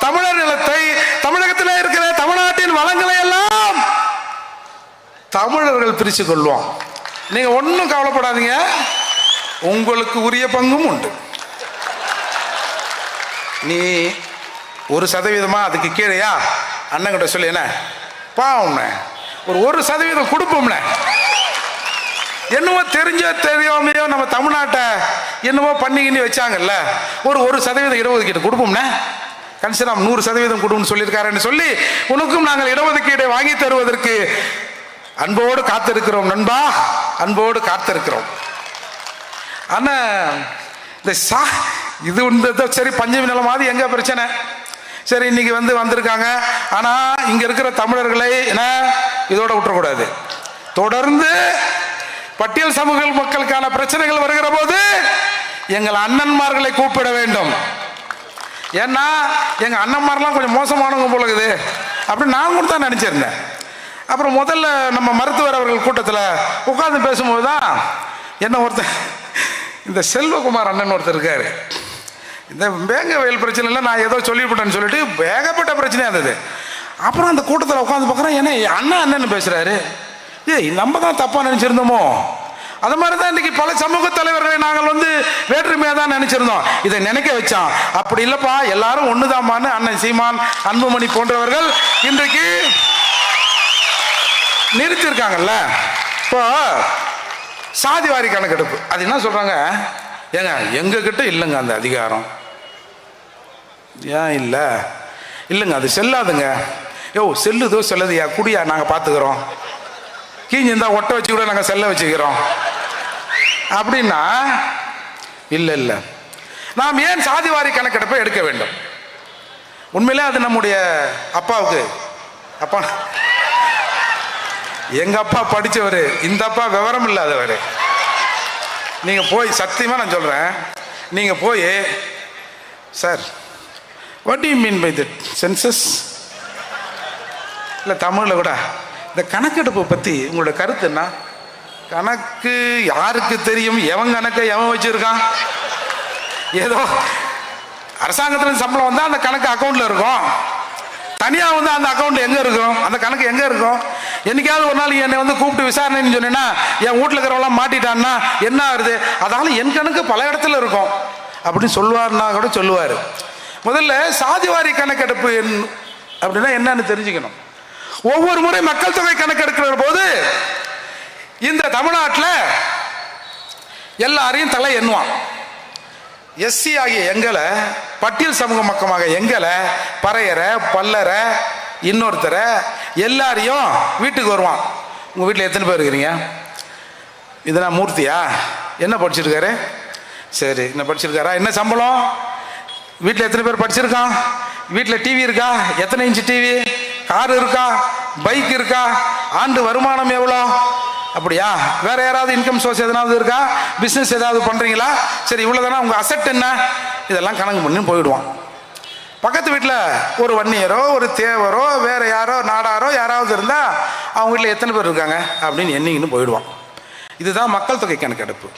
தமிழர் நிலத்தை, தமிழகத்தில் இருக்கிற தமிழ்நாட்டின் வளங்களை எல்லாம் தமிழர்கள் பிரிச்சு கொள்வோம். நீங்க ஒன்னும் கவலைப்படாதீங்க, உங்களுக்கு உரிய பங்கும் உண்டு. நீ 1% அதுக்கு கீழேயா அண்ணன் கிட்ட சொல்லி, என்ன பாவம் ஒரு 1% கொடுப்போம்ல, என்னவோ தெரிஞ்சோ தெரியாமையோ நம்ம தமிழ்நாட்டை என்னவோ பண்ணிக்கின்னு வச்சாங்கல்ல. ஒரு 1% இடஒதுக்கீடு கொடுப்போம்னா கன்சிடர் 100% கொடுன்னு சொல்லியிருக்காருன்னு சொல்லி உனக்கும் நாங்கள் இடஒதுக்கீடை வாங்கி தருவதற்கு அன்போடு காத்திருக்கிறோம் நண்பா, அன்போடு காத்திருக்கிறோம். ஆனா இந்த இது சரி, பஞ்சமி நிலமாவது எங்க பிரச்சனை? சரி, இன்னைக்கு வந்திருக்காங்க. ஆனா இங்க இருக்கிற தமிழர்களை என்ன இதோட விட்டுறக்கூடாது. தொடர்ந்து பட்டியல் சமூக மக்களுக்கான பிரச்சனைகள் வருகிற போது எங்கள் அண்ணன்மார்களை கூப்பிட வேண்டும். ஏன்னா எங்க அண்ணன்மாரெல்லாம் கொஞ்சம் மோசமானவங்க போல இருக்குது அப்படின்னு நான் கூட தான் நினைச்சிருந்தேன். அப்புறம் முதல்ல நம்ம மருத்துவர் அவர்கள் கூட்டத்தில் உட்கார்ந்து பேசும்போது தான் என்ன ஒருத்தர், இந்த செல்வகுமார் அண்ணன் ஒருத்தர் இருக்காரு, இந்த வேங்க வயல் பிரச்சனையில் நான் ஏதோ சொல்லிவிட்டேன்னு சொல்லிட்டு வேகப்பட்ட பிரச்சனையாக இருந்தது. அப்புறம் அந்த கூட்டத்தில் உட்காந்து பார்க்குறேன், ஏன்னா அண்ணன் பேசுகிறாரு. நம்ம தான் தப்பாக நினச்சிருந்தோமோ? அது மாதிரி தான் இன்னைக்கு பல சமூக தலைவர்களை நாங்கள் வேற்றுமையாக தான் நினைச்சிருந்தோம். இதை நினைக்க வச்சான். அப்படி இல்லைப்பா, எல்லாரும் ஒண்ணுதாமான்னு அண்ணன் சீமான், அன்புமணி போன்றவர்கள் இன்றைக்கு நிறுத்திருக்காங்கல்ல. இப்போ சாதிவாரி கணக்கெடுப்பு அது என்ன சொல்றாங்க, ஏங்க எங்க கிட்ட இல்லைங்க அந்த அதிகாரம். ஏன் இல்லைங்க அது செல்லாதுங்க. செல்லுதோ செல்லதுயா, குடியா நாங்க பாத்துக்கிறோம், கீஞ்சிருந்தா ஒட்ட வச்சு கூட நாங்க செல்ல வச்சுக்கிறோம் அப்படின்னா இல்ல நாம் ஏன் சாதிவாரி கணக்கெடுப்பை எடுக்க வேண்டும்? உண்மையிலே அது நம்முடைய அப்பாவுக்கு, அப்பா எங்க அப்பா படிச்சவரு, இந்த அப்பா விவரம் இல்லாதவரு. நீங்க போய் சத்தியமா நான் சொல்றேன், நீங்க போய் sir what do you mean by that senses, இல்லை தமிழ்ல கூட இந்த கணக்கெடுப்பை பத்தி உங்களோட கருத்து என்ன? கணக்கு யாருக்கு தெரியும்? எவன் கணக்கை எவன் வச்சிருக்கான்? ஏதோ அரசாங்கத்துல சம்பளம் வந்தா அந்த கணக்கு அக்கௌண்ட்ல இருக்கும், தனியா அந்த அக்கௌண்ட் எங்க இருக்கும்? அந்த கணக்கு எங்க இருக்கும்? என்னைக்காவது ஒரு நாள் என்னை கூப்பிட்டு விசாரணைன்னு சொன்னேன்னா என் வீட்டுல இருக்கிறவங்களாம் மாட்டிட்டான்னா என்ன ஆகுது? அதனால என் கணக்கு பல இடத்துல இருக்கும் அப்படின்னு சொல்லுவாருன்னா கூட சொல்லுவாரு. முதல்ல சாதிவாரி கணக்கெடுப்பு அப்படின்னா என்னன்னு தெரிஞ்சுக்கணும். ஒவ்வொரு முறை மக்கள் தொகை கணக்கெடுக்கிற போது இந்த தமிழ்நாட்டில் எல்லாரையும் தலை எண்ணுவான். எஸ்சி ஆகிய எங்களை, பட்டியல் சமூக மக்கமாக எங்களை, பறையரை, பல்லரை, இன்னொருத்தரை எல்லாரையும் வீட்டுக்கு வருவான். உங்க வீட்டில் எத்தனை பேர் இருக்கிறீங்க? இதெல்லாம் மூர்த்தியா, என்ன படிச்சிருக்காரு? சரி, என்ன படிச்சிருக்காரா? என்ன சம்பளம்? வீட்டில் எத்தனை பேர் படிச்சிருக்கான்? வீட்டில் டிவி இருக்கா? எத்தனை இன்ச்சு டிவி? கார் இருக்கா? பைக் இருக்கா? ஆண்டு வருமானம் எவ்வளோ? அப்படியா? வேற யாராவது இன்கம் சோர்ஸ் எதனாவது இருக்கா? பிசினஸ் ஏதாவது பண்றீங்களா? சரி, இவ்வளவுதானா? உங்க அசெட் என்ன? இதெல்லாம் கணக்கு பண்ணி போயிடுவான். பக்கத்து வீட்டில் ஒரு வன்னியரோ, ஒரு தேவரோ, வேற யாரோ, நாடாரோ யாராவது இருந்தா அவங்க வீட்டில் எத்தனை பேர் இருக்காங்க அப்படின்னு எண்ணிங்கன்னு போயிடுவான். இதுதான் மக்கள் தொகை கணக்கெடுப்பு.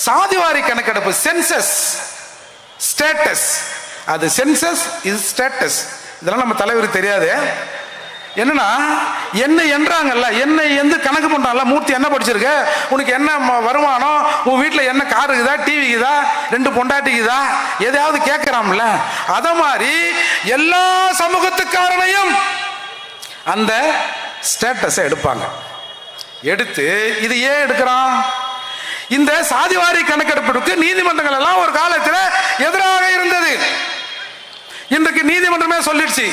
சாதிவாரி கணக்கெடுப்பு சென்சஸ் ஸ்டேட்டஸ், அது சென்சஸ் இது ஸ்டேட்டஸ். இதெல்லாம் நம்ம தலைவருக்கு தெரியாது. என்னன்னா என்னை என்றாங்கல்ல, என்னை கணக்கு பண்றாங்கல்ல, மூர்த்தி என்ன படிச்சிருக்க, உனக்கு என்ன வருமானம், உன் வீட்டில் என்ன கார் இருக்குதா, டிவி இருக்குதா, 2 பொண்டாட்டிக்குதா, எதையாவது கேட்கிறாம்ல. அத மாதிரி எல்லா சமூகத்துக்காரனையும் அந்த ஸ்டேட்டஸை எடுப்பாங்க. எடுத்து இது ஏன் எடுக்கிறான்? இந்த சாதிவாரி கணக்கெடுப்பிற்கு நீதிமன்றங்கள் எல்லாம் ஒரு காலத்தில் எதிராக இருந்தது. இன்றைக்கு நீதிமன்றமே சொல்லிடுச்சு,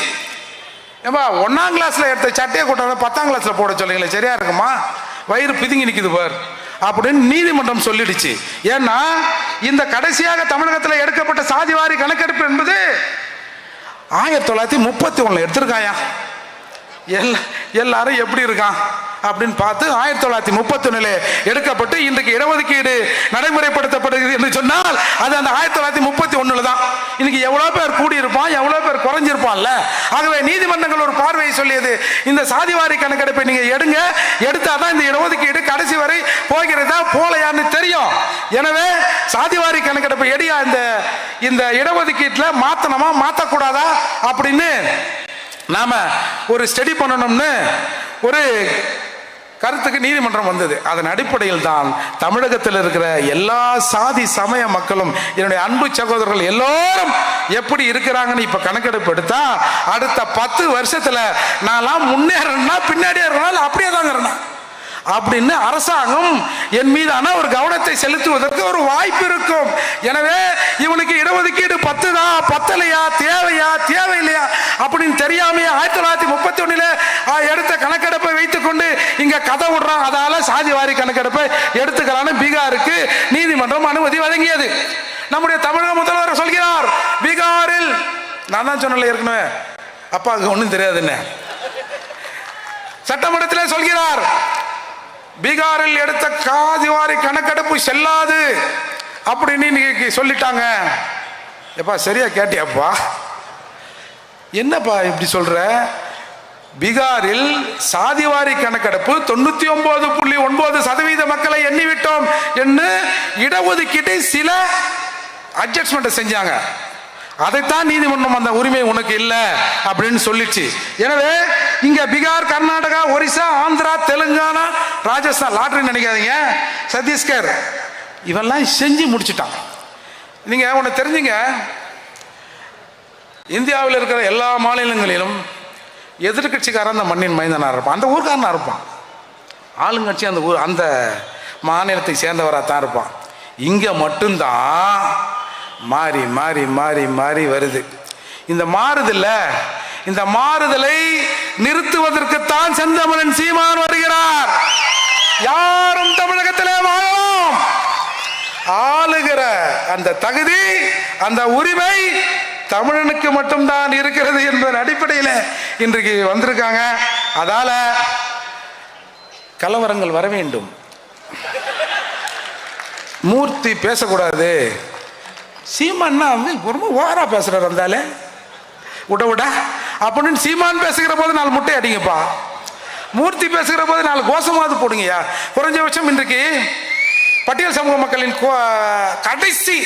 ஏம்பா 1ஆம் கிளாஸ்ல எடுத்த சட்டையை கூட்ட 10ஆம் கிளாஸ்ல போட சொல்லுங்களே, சரியா இருக்குமா? வயிறு பிதுங்கி நிக்குது பார் அப்படின்னு நீதிமன்றம் சொல்லிடுச்சு. ஏன்னா இந்த கடைசியாக தமிழகத்தில் எடுக்கப்பட்ட சாதிவாரி கணக்கெடுப்பு என்பது 1931 எடுத்திருக்காயா. எல்லாரும் எப்படி இருக்கான் அப்படின்னு பார்த்து 1931 எடுக்கப்பட்டு இன்றைக்கு இடஒதுக்கீடு நடைமுறைப்படுத்தப்படுகிறது என்று சொன்னால் அது அந்த 1931 தான். இன்னைக்கு எவ்வளவு பேர் கூடியிருப்பான், எவ்வளவு பேர் குறைஞ்சிருப்பான்ல. ஆகவே நீதிமன்றங்கள் ஒரு பார்வையை சொல்லியது, இந்த சாதிவாரி கணக்கெடுப்பை நீங்க எடுங்க, எடுத்தாதான் இந்த இடஒதுக்கீடு கடைசி வரை போகிறதா போலையான்னு தெரியும். எனவே சாதிவாரி கணக்கெடுப்பை எடியா இந்த இடஒதுக்கீட்டில் மாத்தணுமா மாத்தக்கூடாதா அப்படின்னு நாம ஒரு ஸ்டடி பண்ணணும்னு ஒரு கருத்துக்கு நீதிமன்றம் வந்தது. அதன் அடிப்படையில் தான் தமிழகத்தில் இருக்கிற எல்லா சாதி சமய மக்களும், என்னுடைய அன்பு சகோதரர்கள் எல்லோரும் எப்படி இருக்கிறாங்கன்னு இப்ப கணக்கெடுப்பு எடுத்தா அடுத்த 10 வருஷத்துல நான்லாம் முன்னேறா பின்னாடியே இருக்கணும் அப்படியே தாங்க இருக்கணும். அப்படின்னு அரசாங்கம் என் மீதான ஒரு கவனத்தை செலுத்துவதற்கு ஒரு வாய்ப்பு இருக்கும். எனவே இவனுக்கு இடஒதுக்கீடு பத்துதா பத்தலையா தேவையா தேவையில்லையா அப்படின்னு தெரியாமையா 1931 எடுத்த கணக்கெடுப்பை வைத்துக் கொண்டு இங்க கதை விடுறான். அதால சாதி வாரி கணக்கெடுப்பை எடுத்துக்கலான்னு பீகாருக்கு நீதிமன்றம் அனுமதி வழங்கியது. நம்முடைய தமிழக முதல்வர் சொல்கிறார், பீகாரில் நான் தான் சொன்னல ஏற்கனவே அப்பாவுக்கு ஒன்றும் தெரியாதுன்னு, சட்டமன்றத்தில் சொல்கிறார், பீகாரில் எடுத்த சாதிவாரி கணக்கெடுப்பு செல்லாது அப்படின்னு இன்னைக்கு சொல்லிட்டாங்க. எப்பா சரியா கேட்டியாப்பா? என்னப்பா இப்படி சொல்ற? பீகாரில் சாதிவாரி கணக்கெடுப்பு 99.9% மக்களை எண்ணிவிட்டோம் என்று இடஒதுக்கீட்டை சில அட்ஜஸ்ட்மெண்ட் செஞ்சாங்க. அதைத்தான் நீதிமன்றம் அந்த உரிமை உனக்கு இல்லை அப்படின்னு சொல்லிச்சு. எனவே இங்க பீகார், கர்நாடகா, ஒரிசா, ஆந்திரா, தெலுங்கானா, ராஜஸ்தான், லாட்டரி நினைக்காதீங்க, சத்தீஸ்கர் இவெல்லாம் செஞ்சு முடிச்சுட்டாங்க. நீங்க உன்னை தெரிஞ்சுங்க, இந்தியாவில் இருக்கிற எல்லா மாநிலங்களிலும் எதிர்கட்சிக்காரன் அந்த மண்ணின் மைந்தனாக இருப்பான், அந்த ஊர்க்காரனாக இருப்பான். ஆளுங்கட்சி அந்த ஊர் அந்த மாநிலத்தை சேர்ந்தவராக தான் இருப்பான். இங்கே மட்டும்தான் மாறி மாறி மாறி மாறி வருது. இந்த மாறுதல்ல, இந்த மாறுதலை நிறுத்துவதற்குத்தான் செந்தமிழன் சீமான் வருகிறார். யாரும் தமிழகத்திலே வாழலாம், ஆளுகிற அந்த தகுதி அந்த உரிமை தமிழனுக்கு மட்டும்தான் இருக்கிறது என்பதன் அடிப்படையில் இன்றைக்கு வந்திருக்காங்க. அதால கலவரங்கள் வர வேண்டும், மூர்த்தி பேசக்கூடாது. சீமான்னா ரொம்ப ஓவரா பேசுறாரு, வந்தாலே விட விட அப்படின்னு சீமான் பேசுகிற போது 4 முட்டை அடிங்கப்பா, மூர்த்தி பேசுகிற போது 4 கோஷமாவது போடுங்கய்யா. குறைஞ்சபட்சம் இன்றைக்கு பட்டியல் சமூக மக்களின் கடைசி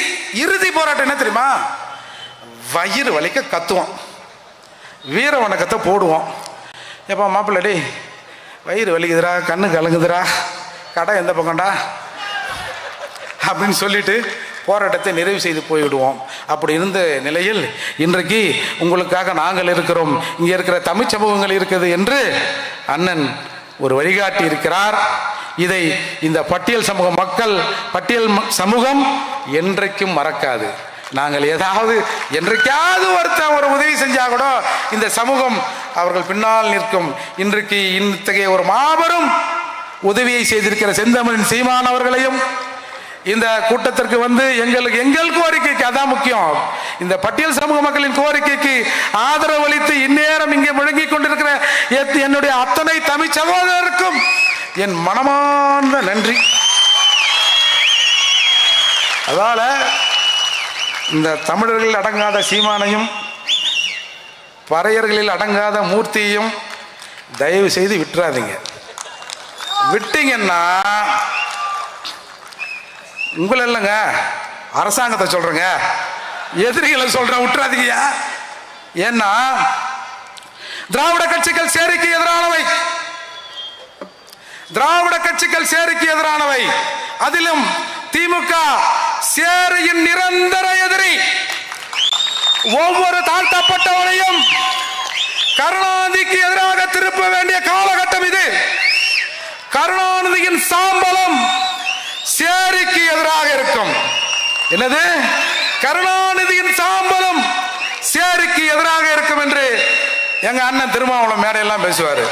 இறுதி போராட்டம் என்ன தெரியுமா? வயிறு வலிக்க கத்துவோம், வீர வணக்கத்தை போடுவோம். எப்பா மாப்பிள்ளடி வயிறு வலிக்குதுரா, கண்ணு கலங்குதுரா, கடை எந்த பக்கம்டா அப்படின்னு சொல்லிட்டு போராட்டத்தை நிறைவு செய்து போய்விடுவோம். அப்படி இருந்த நிலையில் இன்றைக்கு உங்களுக்காக நாங்கள் இருக்கிறோம், இங்கே இருக்கிற தமிழ் சமூகங்கள் இருக்குது என்று அண்ணன் ஒரு வழிகாட்டி இருக்கிறார். இதை இந்த பட்டியல் சமூக மக்கள், பட்டியல் சமூகம் என்றைக்கும் மறக்காது. நாங்கள் ஏதாவது என்றைக்காவது ஒருத்தர் ஒரு உதவி செஞ்சா கூட இந்த சமூகம் அவர்கள் பின்னால் நிற்கும். இன்றைக்கு இத்தகைய ஒரு மாபெரும் உதவியை செய்திருக்கிற செந்தமிழன் சீமான் அவர்களையும் இந்த கூட்டத்திற்கு வந்து எங்கள் கோரிக்கைக்கு, அதான் முக்கியம், இந்த பட்டியல் சமூக மக்களின் கோரிக்கைக்கு ஆதரவு அளித்து இந்நேரம் இங்கே முழங்கிக் கொண்டிருக்கிற என்னுடைய அத்தனை தமிழ் சகோதரருக்கும் என் மனமார்ந்த நன்றி. அதால இந்த தமிழர்களில் அடங்காத சீமானையும் பறையர்களில் அடங்காத மூர்த்தியையும் தயவு செய்து விட்டுறாதீங்க. விட்டீங்கன்னா உங்களை இல்லைங்க, அரசாங்கத்தை சொல்றேங்க, எதிரிகளை சொல்றேன், விட்டுறாதீங்க. ஏன்னா திராவிட கட்சிகள் சேரிக்கு எதிரானவை, திராவிட கட்சிகள் சேரிக்கு எதிரானவை, அதிலும் திமுக சேரியின் நிரந்தர எதிரி. ஒவ்வொரு தாழ்த்தப்பட்டவரையும் கருணாநிதிக்கு எதிராக திருப்ப வேண்டிய காலகட்டம் இது. கருணாநிதியின் சாம்பலம் சேரிக்கு எதிராக இருக்கும். என்னது? கருணாநிதியின் சாம்பலம் சேரிக்கு எதிராக இருக்கும் என்று எங்க அண்ணன் திருமாவளவன் மேடையெல்லாம் பேசுவாரு.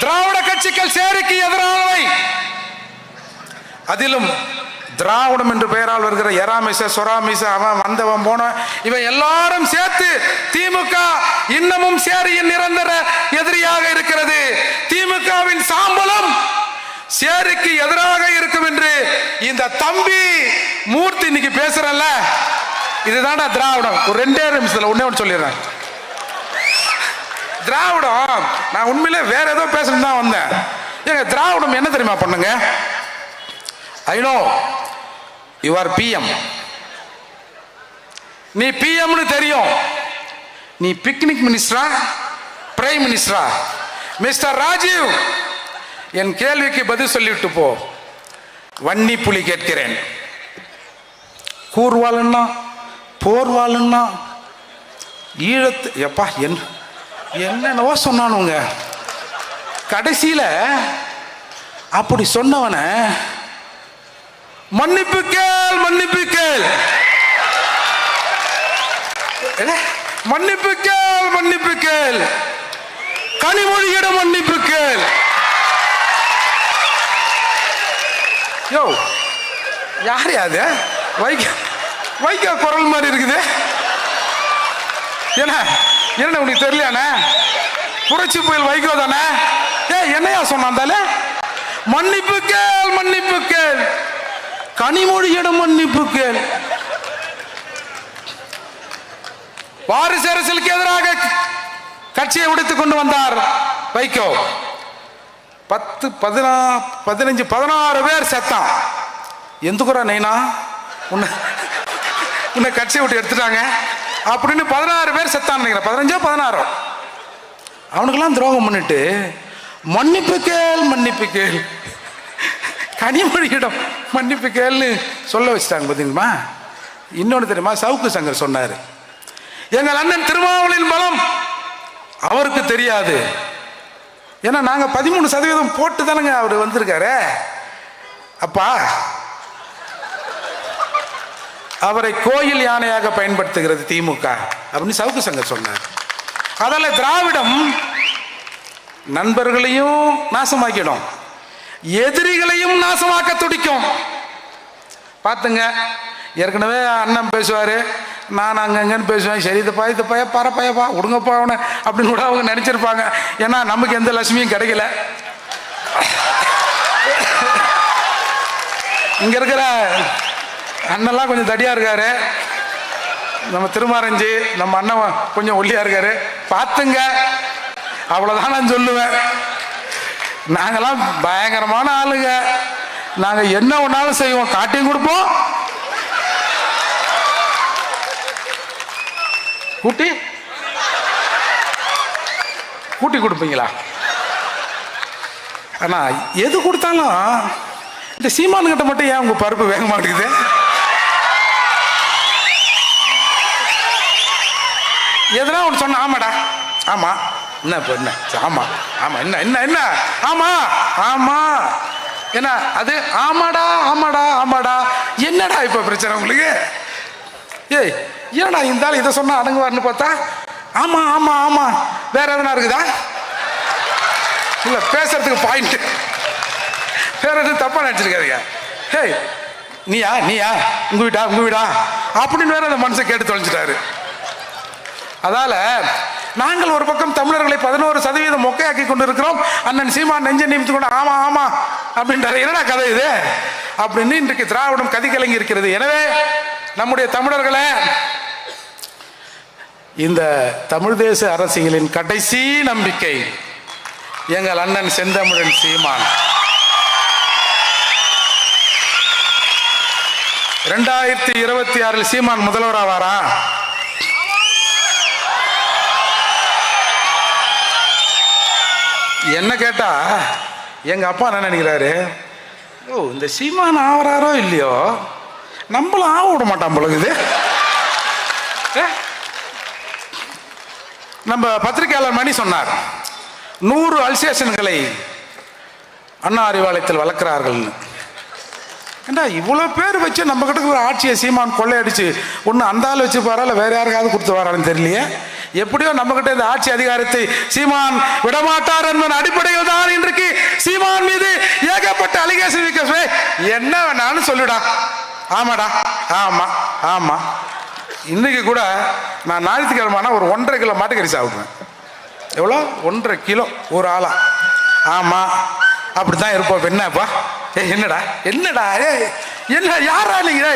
திராவிட கட்சிகள் சேரிக்கு எதிரானவை, அதிலும் திராவிடம் என்று பெயரால் வருகிற எராமிச சொராமிச அவன் வந்தவன் போன இவன் எல்லாரும் சேர்த்து திமுக இன்னமும் சேரியின் நிரந்தர எதிரியாக இருக்கிறது. திமுகவின் சாம்பலம் சேரிக்கு எதிராக இருக்கும் என்று இந்த தம்பி மூர்த்தி இன்னைக்கு பேசுறல்ல, இதுதான்டா திராவிடம். ஒரு 2 நிமிஷத்துல ஒண்ணு சொல்லிடுறேன். திராவிடம், நான் உண்மையிலே வேற ஏதோ பேசணும் தான் வந்தேன். ஏங்க திராவிடம் என்ன தெரியுமா பண்ணுங்க? I know you are PM. நீ பிஎம்னு தெரியும். நீ பிக்னிக் மினிஸ்டரா, பிரைம் மினிஸ்டரா? மிஸ்டர் ராஜீவ், என் கேள்விக்கு பதில் சொல்லிவிட்டு போ. வன்னி புலி கேட்கிறேன். கூர்வாளுன்னா போர்வாளுன்னா ஈழத்து எப்பா என்னென்னவோ சொன்னானுங்க. கடைசியில அப்படி சொன்னவன மன்னிப்பு கேள் மன்னிப்பு கேள் மன்னிப்பு கேள் மன்னிப்பு கேள் கனிமொழியிடம் மன்னிப்பு கேள். யோ யார் அது? வைக்க குரல் மாதிரி இருக்குது. என்ன உனக்கு தெரியலையானே? புரட்சி புயல் வைகோ தானே? என்னையா சொன்னாந்தால? மன்னிப்பு கேள் மன்னிப்பு கேள் கனிமொழியிடம் மன்னிப்பு கேள். வாரிசு அரசியலுக்கு எதிராக கட்சியை உடைத்துக் கொண்டு வந்தார் வைகோ. 10, 15, 16 பேர் செத்தான். எந்துக்குறா நைனா உன்னை கட்சியை விட்டு எடுத்துட்டாங்க அப்படின்னு 16 பேர் செத்தான் நினைக்கிறேன். 15, 16 அவனுக்கெல்லாம் துரோகம் பண்ணிட்டு மன்னிப்பு கேள் மன்னிப்பு கேள் கனிமொழியிடம் மன்னிப்பு கேள்னு சொல்ல வச்சுட்டாங்க. பார்த்தீங்களா? இன்னொன்று தெரியுமா? சவுக்கு சங்கர் சொன்னார், எங்கள் அண்ணன் திருமாவளின் பலம் அவருக்கு தெரியாது. ஏன்னா நாங்கள் 13% போட்டு தானங்க அவர் வந்திருக்காரு. அப்பா அவரை கோயில் யானையாக பயன்படுத்துகிறது திமுக அப்படின்னு சவுக்கு சங்கர் சொன்னார். அதில் திராவிடம் நண்பர்களையும் நாசமாக்கிடும், எதிரிகளையும் நாசமாக்க துடிக்கும். பார்த்துங்க, ஏற்கனவே அண்ணன் பேசுவார், நான் அங்கங்கன்னு பேசுவேன். சரி இது பைய பரப்பையப்பா விடுங்கப்பா அவனை அப்படின்னு கூட அவங்க நினச்சிருப்பாங்க. ஏன்னா நமக்கு எந்த லட்சுமியும் கிடைக்கல. இங்கே இருக்கிற அண்ணெல்லாம் கொஞ்சம் தடியாக இருக்காரு. நம்ம திருமாரஞ்சி நம்ம அண்ணன் கொஞ்சம் ஒல்லியாக இருக்காரு. பார்த்துங்க, அவ்வளோதான் நான் சொல்லுவேன். நாங்கெல்லாம் பயங்கரமான ஆளுங்க. நாங்கள் என்ன ஒன்றாலும் செய்வோம், காட்டியும் கொடுப்போம். கூட்டி கொடுப்பீங்களா? ஆனால் எது கொடுத்தாலும் இந்த சீமானுக்கிட்ட மட்டும் ஏன் உங்கள் பருப்பு வேக மாட்டேங்குது? எதுனா ஒன்று சொன்ன ஆமாடா ஆமாம் என்ன இப்போ என்ன ஆமாம் ஆமாம் என்ன என்ன என்ன ஆமாம் ஆமாம் என்ன அது ஆமாடா ஆமாடா ஆமாடா என்னடா இப்போ பிரச்சனை உங்களுக்கு? ஏய் ஏடா இருந்தாலும் இதை சொன்னால் அடங்குவார்னு பார்த்தா ஆமாம் ஆமாம் ஆமாம் வேற எதனா இருக்குதா? இல்லை பேசுறதுக்கு பாயிண்ட் வேற எதுவும் தப்பாக நினச்சிருக்காருங்க. ஹேய் நீயா உங்கள் வீடா அப்படின்னு வேற அந்த மனுஷன் கேட்டு தொலைஞ்சிட்டாரு. அதால நாங்கள் ஒரு பக்கம் தமிழர்களை 11% மொக்கையாக்கி கொண்டு இருக்கிறோம். அண்ணன் சீமான் நெஞ்சை நிமித்து கொண்டு ஆமா ஆமா அப்படின்றாரு. என்னடா கதை இது அப்படின்னு இன்றைக்கு திராவிடம் கதி கலங்கி இருக்கிறது. எனவே நம்முடைய தமிழர்களை இந்த தமிழ் தேச அரசியலின் கடைசி நம்பிக்கை எங்கள் அண்ணன் செந்தமிழன் சீமான். 2026 சீமான் முதல்வராவாரா? என்ன கேட்டா எங்க அப்பா என்ன நினைக்கிறாரு, ஓ இந்த சீமான் ஆவறாரோ இல்லையோ நம்மளும் ஆக விட மாட்டான் பொழுது. நம்ம பத்திரிகையாளர் மணி சொன்னார் 100 அல்சேஷன்களை அண்ணா அறிவாலயத்தில் வளர்க்கிறார்கள். ஏண்டா இவ்வளோ பேர் வச்சு நம்ம கிட்ட ஒரு ஆட்சியை சீமான் கொள்ளையடிச்சு ஒன்று அந்த ஆள் வச்சு பாரா இல்லை வேற யாருக்காவது கொடுத்து வரான்னு தெரியலையே. எப்படியோ நம்ம கிட்ட இந்த ஆட்சி அதிகாரத்தை சீமான் விடமாட்டார் என்பதன் அடிப்படையில் தான் இன்றைக்கு சீமான் மீது ஏகப்பட்ட அலிகேஷன் வைக்க. என்ன வேணாலும் சொல்லுடா, ஆமாடா ஆமா ஆமா. இன்னைக்கு கூட நான் ஞாயிற்றுக்கிழமைனா ஒரு 1.5 கிலோ மாட்டுக்கறி சாப்பிடுவேன். எவ்வளோ? 1.5 கிலோ ஒரு ஆளா. ஆமா அப்படித்தான் இருப்போம். என்னப்பா என்னடா என்னடா என்ன யாரா நீங்க?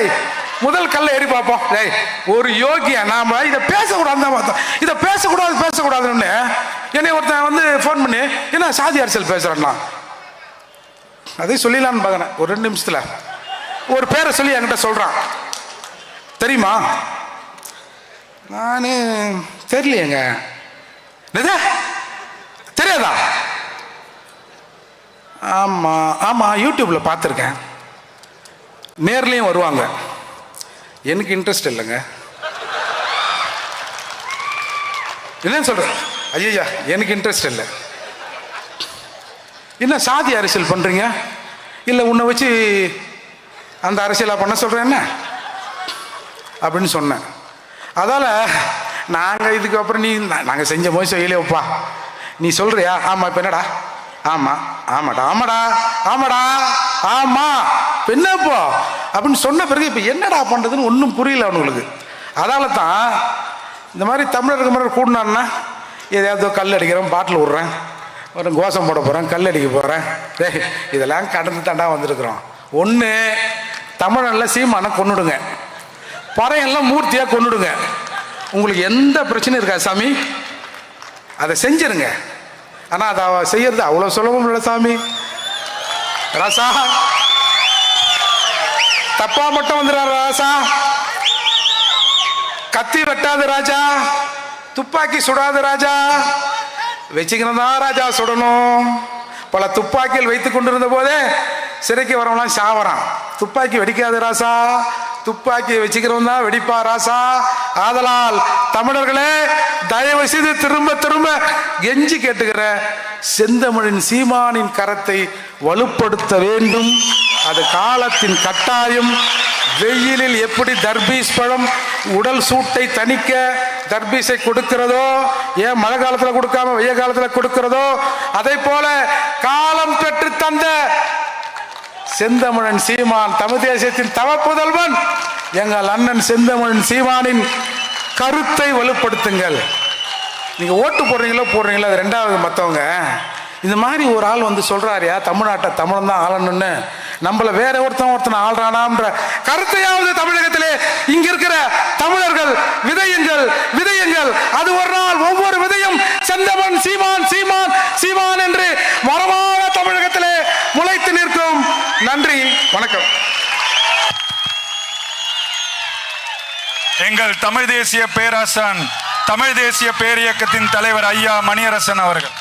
முதல் கல்ல ஏறி பார்ப்போம். ஒரு யோகியா நாம இதை பேசக்கூடாது பார்த்தோம். இதை பேசக்கூடாதுன்னு என்னை ஒருத்தன் வந்து ஃபோன் பண்ணி என்ன சாதி அரசியல் பேசுறான்னா அதே சொல்லிடலான்னு பார்க்கறேன். ஒரு 2 நிமிஷத்துல ஒரு பேரை சொல்லி என்கிட்ட சொல்றான். தெரியுமா? நானு தெரியலையேங்க. தெரியாதா? ஆமாம் ஆமாம், யூடியூப்பில் பார்த்துருக்கேன், நேர்லேயும் வருவாங்க. எனக்கு இன்ட்ரெஸ்ட் இல்லைங்க. என்னன்னு சொல்கிறேன்? ஐயா எனக்கு இன்ட்ரெஸ்ட் இல்லை. என்ன சாதி அரசியல் பண்ணுறீங்க? இல்லை உன்னை வச்சு அந்த அரசியலாக பண்ண சொல்கிறேன் என்ன அப்படின்னு சொன்னேன். அதால் நாங்கள் இதுக்கப்புறம் நாங்கள் செஞ்ச போய் செய்யலையப்பா, நீ சொல்கிறியா? ஆமாம், இப்போ என்னடா? ஆமாம் ஆமாடா ஆமாடா ஆமாடா ஆமாம், இப்போ என்னப்போ அப்படின்னு சொன்ன பிறகு இப்போ என்னடா பண்ணுறதுன்னு ஒன்றும் புரியல அவனுங்களுக்கு. அதால தான் இந்த மாதிரி தமிழருக்கு முறை கூடினான்னா எதையாவது கல் அடிக்கிறேன், பாட்டில் விட்றேன், ஒரு கோஷம் போட போகிறேன், கல் அடிக்க போகிறேன், இதெல்லாம் கடந்து தாண்டா வந்திருக்கிறோம். ஒன்று தமிழனில் சீமானை கொன்னுடுங்க, பறையெல்லாம் மூர்த்தியாக கொன்னுடுங்க, உங்களுக்கு எந்த பிரச்சனையும் இருக்காது சாமி, அதை செஞ்சிருங்க. ஆனால் அதை செய்யறது அவ்வளோ சுலபம் இல்லை சாமி. ராசா தப்பா மட்டும் வந்துடுறாரு ராசா. கத்தி வெட்டாது ராஜா, துப்பாக்கி சுடாது ராஜா, வச்சுக்கணும் தான் ராஜா சுடணும். பல துப்பாக்கியில் வைத்துக் கொண்டிருந்த போதே சிறைக்கு வரவங்களாம் சாவறான். துப்பாக்கி வெடிக்காது ராசா, துப்பாக்கி வச்சுக்கிறவன் தான் வெடிப்பா ராசா. ஆதலால் தமிழர்களே, தயவு செய்து திரும்ப திரும்ப கெஞ்சி கேட்டுக்கிற, செந்தமிழின் சீமானின் கரத்தை வலுப்படுத்த வேண்டும். அது காலத்தின் கட்டாயம். வெயிலில் எப்படி தர்பீஸ் பழம் உடல் சூட்டை தணிக்க தர்பீஸை கொடுக்கிறதோ, ஏன் மழை காலத்தில் கொடுக்காம வெய்ய காலத்தில் கொடுக்கிறதோ, அதை போல காலம் பெற்று தந்த செந்தமிழன் சீமான், தமிழ் தேசியத்தின் தவப்புதல்வன் எங்கள் அண்ணன் செந்தமிழன் சீமானின் கருத்தை வலுப்படுத்துங்கள். நீங்க ஓட்டு போடுறீங்களோ அது ரெண்டாவது. மற்றவங்க இந்த மாதிரி ஒரு ஆள் வந்து சொல்றாருயா, தமிழ்நாட்டை தமிழன் தான் ஆளணும்னு, நம்மள வேற ஒருத்தன் ஆள்றானான்ற கருத்தையாவது தமிழகத்திலே இங்க இருக்கிற தமிழர்கள் விதையுங்கள். அது ஒரு நாள் ஒவ்வொரு விதையும் செந்தமன் சீமான் சீமான் சீமான் என்று மரமான தமிழகத்திலே முளைத்து நிற்கும். நன்றி, வணக்கம். எங்கள் தமிழ் தேசிய பேராசான், தமிழ் தேசிய பேரியக்கத்தின் தலைவர் ஐயா மணியரசன் அவர்கள்.